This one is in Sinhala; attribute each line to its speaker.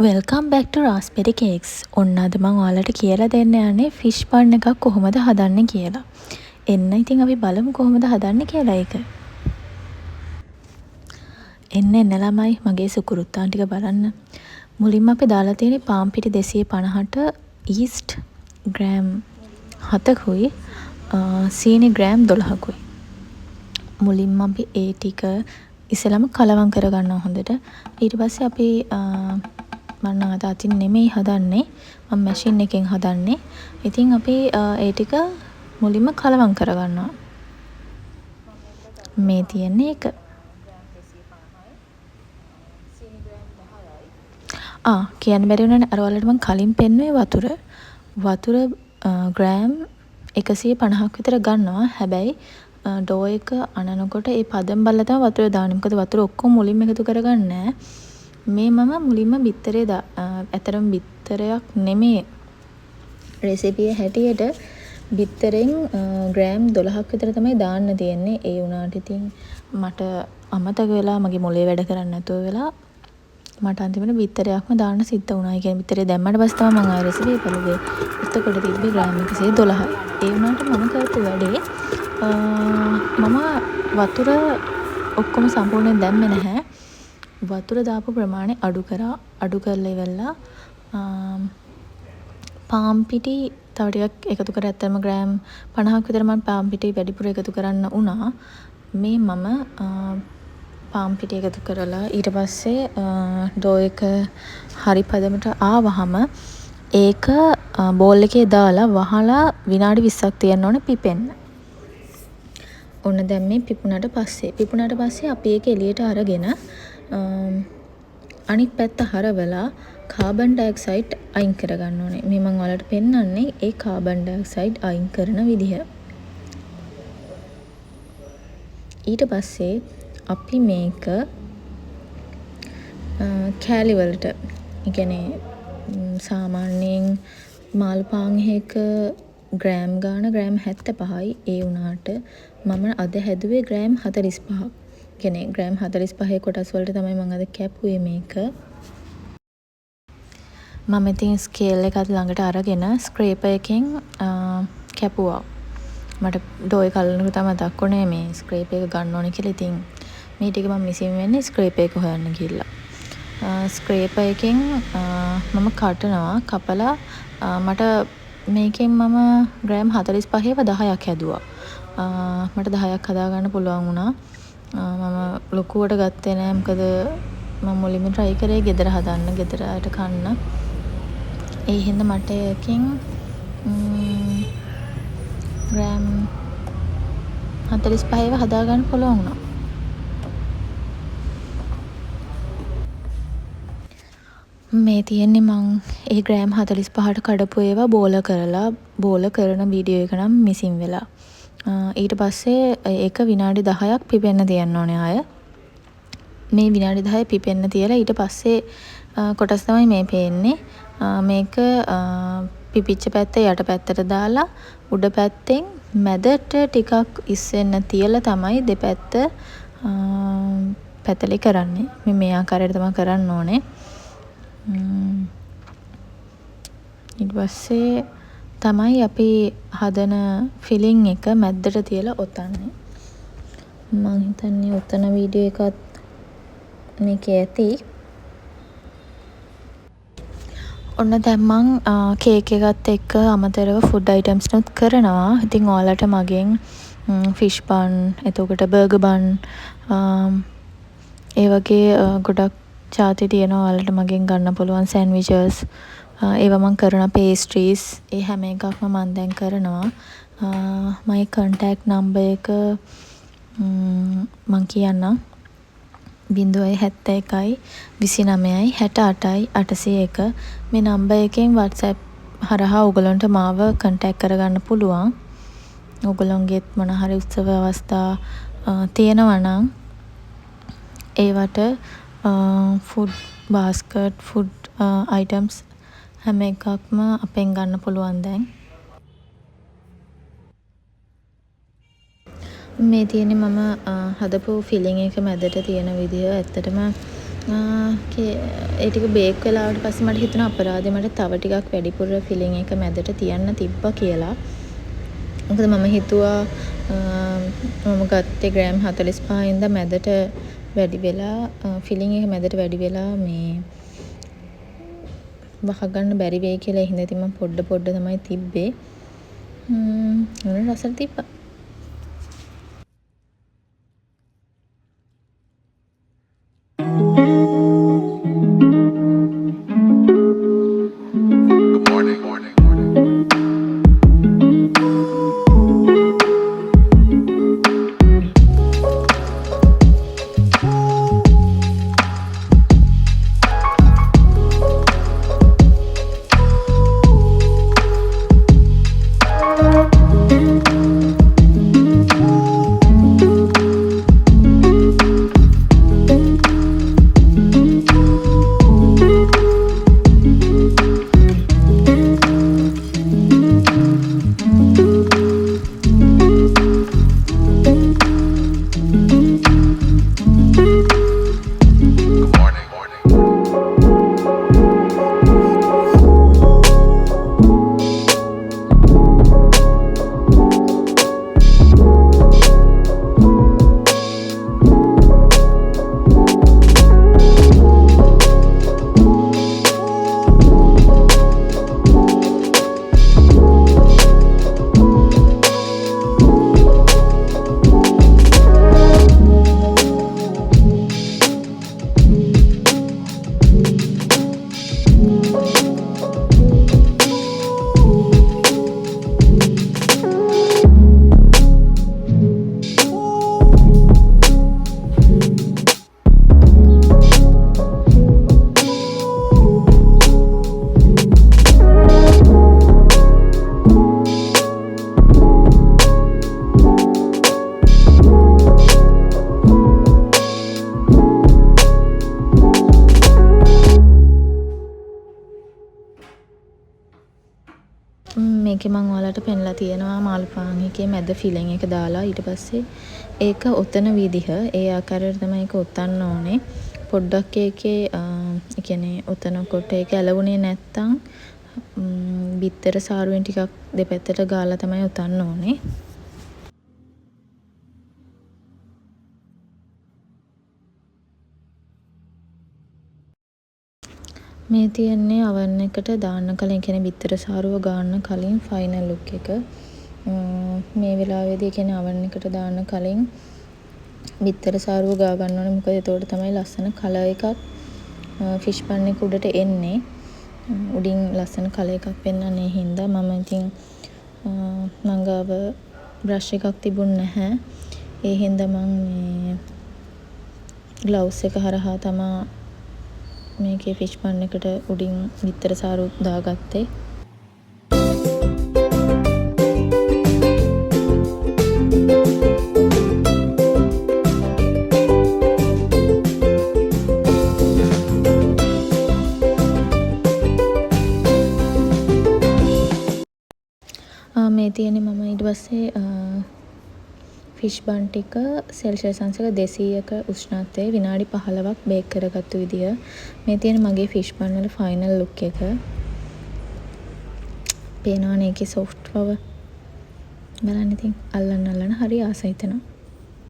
Speaker 1: වෙල්කම් බැක් ටු රාස්බෙරි කේක්ස්. ඔන්න අද මම ඔයාලට කියලා දෙන්න යන්නේ ෆිෂ් බන් එකක් කොහොමද හදන්නේ කියලා. එන්න ඉතින් අපි බලමු කොහොමද හදන්නේ කියලා ඒක. එන්න ළමයි මගේ සුකුරුත්තාන් ටික බලන්න. මුලින්ම අපි දාලා තියෙන්නේ පාන් පිටි 250ට ඊස්ට් ග්‍රෑම් 7කුයි සීනි ග්‍රෑම් 12කුයි. මුලින්ම අපි ඒ ටික ඉස්සෙල්ලාම කලවම් කරගන්නවා හොඳට. ඊට පස්සේ අපි මම අද අතින් නෙමෙයි හදන්නේ මම මැෂින් එකෙන් හදන්නේ. ඉතින් අපි ඒ ටික මුලින්ම කලවම් කරගන්නවා. මේ තියෙන්නේ ඒක. කියන්න බැරි වුණානේ අර ඔයාලට මම කලින් පෙන්නුවේ වතුර. වතුර ග්‍රෑම් 150ක් විතර ගන්නවා. හැබැයි ඩෝ එක අනනකොට ඒ පදම් බලලා තමයි වතුර දාන්නේ. මොකද වතුර ඔක්කොම මුලින්ම එකතු කරගන්නේ නැහැ. මේ මම මුලින්ම බිත්තරේ ඇතරම් බිත්තරයක් නෙමේ රෙසිපිය හැටියට බිත්තරෙන් ග්‍රෑම් 12ක් විතර තමයි දාන්න තියෙන්නේ. ඒ වුණාට ඉතින් මට අමතක වෙලා මගේ මොලේ වැඩ කරන්නේ නැතුව වෙලා මට අන්තිමට බිත්තරයක්ම දාන්න සිද්ධ වුණා. ඒ කියන්නේ බිත්තරේ දැම්මට පස්සේ තමයි මම ආ රෙසිපිය බලුවේ. එතකොට තිබ්බේ ග්‍රෑම් 112යි. ඒ වුණාට මම කරපු වැඩේ මම වතුර ඔක්කොම සම්පූර්ණයෙන් දැම්මේ නැහැ. වතුර දාපු ප්‍රමාණය අඩු කරලා ඉවරලා පාන් පිටි තව ටිකක් එකතු කර ඇත්තම ග්‍රෑම් 50ක් විතර මම පාන් පිටි වැඩිපුර එකතු කරන්න වුණා. මේ මම පාන් පිටි එකතු කරලා ඊට පස්සේ ඩෝ එක හරි පදමට ආවහම ඒක බෝල් එකේ දාලා වහලා විනාඩි 20ක් තියන්න ඕනේ පිපෙන්න. ඔන්න දැන් මේ පිපුණාට පස්සේ අපි ඒක එළියට අරගෙන අනිත් පැත්ත හරවලා කාබන් ඩයොක්සයිඩ් අයින් කරගන්න ඕනේ. මේ මම ඔයාලට පෙන්වන්නේ ඒ කාබන් ඩයොක්සයිඩ් අයින් කරන විදිහ. ඊට පස්සේ අපි මේක කෑලි වලට, ඒ කියන්නේ සාමාන්‍යයෙන් මාළු පාන් එකක ග්‍රෑම් ගාන ග්‍රෑම් 75යි. ඒ වුණාට මම අද හැදුවේ ග්‍රෑම් 45ක්. කියන්නේ ග්‍රෑම් 45 කොටස් වලට තමයි මම අද කැපුවේ මේක. මම ඉතින් ස්කේල් එකත් ළඟට අරගෙන ස්ක්‍රේපර් එකෙන් කැපුවා. මට ඩෝ එක අල්ලනකොට තමයි මතක් වුණේ මේ ස්ක්‍රේපර් එක ගන්න ඕනේ කියලා. ඉතින් මේ ටික මම මිසින් වෙන්නේ ස්ක්‍රේපර් එක හොයන්න ගිහිල්ලා. ස්ක්‍රේපර් එකෙන් මම කපලා මට මේකෙන් මම ග්‍රෑම් 45ව 10ක් හැදුවා. මට 10ක් හදාගන්න පුළුවන් වුණා. මම ලොකුවට ගත්තේ නෑ. මොකද මම මුලින්ම try කරේ ගෙදර හදන්න, ගෙදරට කන්න. ඒ හින්දා මට එකකින් ග්‍රෑම් 45ව හදාගන්න පුළුවන් වුණා. මේ තියෙන්නේ මං ඒ ග්‍රෑම් 45ට කඩපු ඒවා බෝල කරන වීඩියෝ එක නම් මිසින් වෙලා. ඊට පස්සේ ඒක විනාඩි 10ක් පිපෙන්න තියන්න ඕනේ ආය. මේ විනාඩි 10 පිපෙන්න තියලා ඊට පස්සේ කොටස් තමයි මේ පේන්නේ. මේක පිපිච්ච පැත්ත යට පැත්තට දාලා උඩ පැත්තෙන් මැදට ටිකක් ඉස්සෙන්න තියලා තමයි දෙපැත්ත පැතලි කරන්නේ. මේ ආකාරයට තමයි කරන්න ඕනේ. ඊට පස්සේ තමයි අපි හදන ෆිලිං එක මැද්දට තියලා ඔතන්නේ. මම හිතන්නේ ඔතන වීඩියෝ එකත් මේකේ ඇති. ඔන්න දැන් මං කේක් එකත් එක්ක අමතරව ෆුඩ් අයිටම්ස් නුත් කරනවා. ඉතින් ඔයාලට මගෙන් ෆිෂ් බන්, එතකොට බර්ගර් බන්, ඒ වගේ ගොඩක් ජාති තියෙනවා. ඔයාලට මගෙන් ගන්න පුළුවන් සෑන්ඩ්විචස්. ඒවා මම කරන පේස්ට්‍රීස්, ඒ හැම එකක්ම මම දැන් කරනවා. මගේ contact number එක මම කියන්නම් 071 29 68 801. මේ නම්බර් එකෙන් WhatsApp හරහා ඔයගලන්ට මාව contact කරගන්න පුළුවන්. ඔයගලන්ගෙත් මොන හරි උත්සව අවස්ථා තියෙනවා නම් ඒවට food basket, food items හැම එකක්ම අපෙන් ගන්න පුළුවන් දැන්. මේ තියෙන්නේ මම හදපු ෆිලිං එක මැදට තියෙන විදිය. ඇත්තටම ඒ ටික බේක් වෙලාවට පස්සේ මට හිතුණා අපරාධේ මට තව ටිකක් වැඩිපුර ෆිලින් එක මැදට තියන්න තිබ්බා කියලා. මොකද මම හිතුවා මම ගත්තේ ග්‍රෑම් 45 ඉඳන් මැදට වැඩි වෙලා ෆිලින් එක මැදට වැඩි වෙලා මේ වහගන්න බැරි වෙයි කියලා. ඒ හින්දා ඉතින් මම පොඩ තමයි තිබ්බේ. රසට තිබ්බා. මේකේ මම ඔයාලට පෙන්ලා තියෙනවා මාළු පාන් එකේ මැද ෆිලින් එක දාලා ඊට පස්සේ ඒක ඔතන විදිහ ඒ ආකාරයට තමයි ඒක ඔතන්න ඕනේ. පොඩ්ඩක් ඒකේ ඒ කියන්නේ ඔතනකොට ඒක ඇලවුනේ නැත්තම් බිත්තර සාරුවෙන් ටිකක් දෙපැත්තට ගාලා තමයි ඔතන්න ඕනේ. මේ තියෙන්නේ oven එකට දාන්න කලින් කියන්නේ බිත්තර සාරුව ගාන්න කලින් ෆයිනල් ලුක් එක. මේ වෙලාවේදී කියන්නේ oven එකට දාන්න කලින් බිත්තර සාරුව ගා ගන්න ඕනේ. මොකද එතකොට තමයි ලස්සන කලර් එකක් ෆිෂ් පන් එක උඩට එන්නේ. උඩින් ලස්සන කලර් එකක් පෙන්වන්නේ හින්දා මම ඉතින් මං ගාව බ්‍රෂ් එකක් තිබුණ නැහැ. ඒ හින්දා මම මේ ග්ලව්ස් එක හරහා තමා මේකේ ෆිෂ් පන් එකට උඩින් බිත්තර සාරු දාගත්තේ. මේ තියෙන්නේ මම ඊට පස්සේ ෆිෂ් බන් ටික සෙල්සියස් අංශක 200ක උෂ්ණත්වයේ විනාඩි 15ක් බේක් කරගත්තු විදිය. මේ තියෙන මගේ ෆිෂ් බන් වල ෆයිනල් ලුක් එක. පේනවනේ ඒකේ සොෆ්ට් බව. බලන්න ඉතින් අල්ලන්න හරි ආසයි හිතෙනවා.